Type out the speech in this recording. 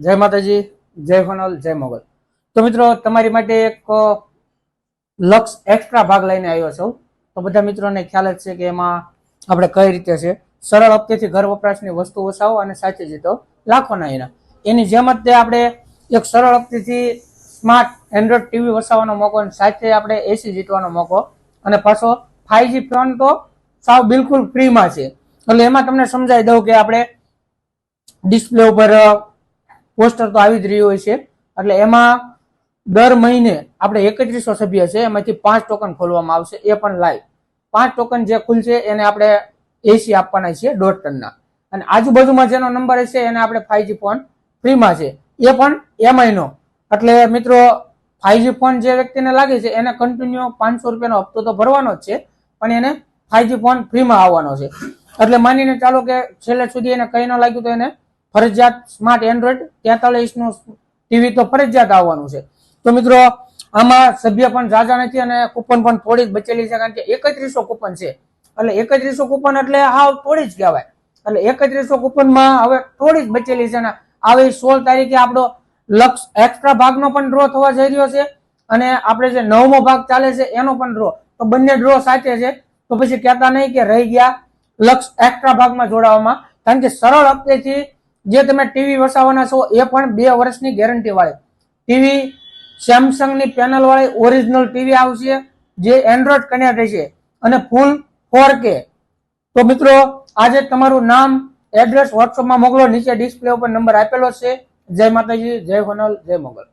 જય માતાજી, જય હોનલ, જય મોગલ. તો મિત્રો, તમારી માટે એક લક્ષ એક્સ્ટ્રા ભાગ લઈને આવ્યો છું. તો બધા મિત્રોને ખ્યાલ જ છે કે એમાં આપણે કઈ રીતે છે સરળ હપ્તેથી ઘર વપરાશની વસ્તુ વસાવો અને સાચી જીતો લાખોના ઇનામ. એની જેમ જ તે આપણે એક સરળ હપ્તેથી સ્માર્ટ એન્ડ્રોઇડ ટીવી વસાવવાનો મોકો અને સાથે આપણે એસી જીતવાનો મોકો અને પાછો 5G ફોન તો સાવ બિલકુલ ફ્રીમાં છે. એટલે એમાં તમને સમજાવી દઉં કે આપણે ડિસ્પ્લે ઉપર પોસ્ટર તો આવી જ રહ્યું હોય છે. એટલે એમાં દર મહિને આપણે 3100 સભ્ય છે, એમાંથી 5 ટોકન ખોલવામાં આવશે, એ પણ લાઈવ. 5 ટોકન જે ખુલશે એને આપણે એસી આપવાના છે 1.5 ટનના. અને આજુબાજુમાં જેનો નંબર હશે એને આપણે 5G ફોન ફ્રીમાં છે, એ પણ એમઆઈનો. એટલે મિત્રો, 5G ફોન જે વ્યક્તિને લાગે છે એને કન્ટિન્યુ 500 રૂપિયાનો હપ્તો તો ભરવાનો જ છે, પણ એને 5G ફોન ફ્રીમાં આવવાનો છે. એટલે માનીને ચાલો કે છેલ્લે સુધી એને કઈ ન લાગ્યું તો એને ફરજિયાત સ્માર્ટ એન્ડ્રોઇડ 43 નું ટીવી તો ફરજિયાત આવવાનું છે. તો મિત્રો, આમાં સભ્ય પણ ઝાઝા નથી અને કૂપન પણ થોડી જ બચેલી છે, કારણ કે 3100 કૂપન છે. એટલે 3100 કૂપન એટલે હાવ થોડી જ કહેવાય. એટલે 3100 કૂપનમાં હવે થોડી જ બચેલી છે ને આવી 16 તારીખે આપણો લક્ષ એક્સ્ટ્રા ભાગનો પણ ડ્રો થવા જઈ રહ્યો છે અને આપણે જે 9મો ભાગ ચાલે છે એનો પણ ડ્રો. તો બંને ડ્રો સાચે છે. તો પછી કહેતા નહીં કે રહી ગયા લક્ષ એક્સ્ટ્રા ભાગમાં જોડાવામાં. કારણ કે સરળ હપ્તેથી જે તમે ટીવી વસાવવાના છો એ પણ 2 વર્ષની ગેરંટી વાળી ટીવી, સેમસંગની પેનલ વાળી ઓરિજિનલ ટીવી આવશે જે એન્ડ્રોઇડ કનેક્ટ છે અને ફૂલ 4K. તો મિત્રો, આજે તમારું નામ, એડ્રેસ વોટ્સઅપમાં મોકલો. નીચે ડિસ્પ્લે ઉપર નંબર આપેલો છે. જય માતાજી, જય હોનલ, જય મોગલ.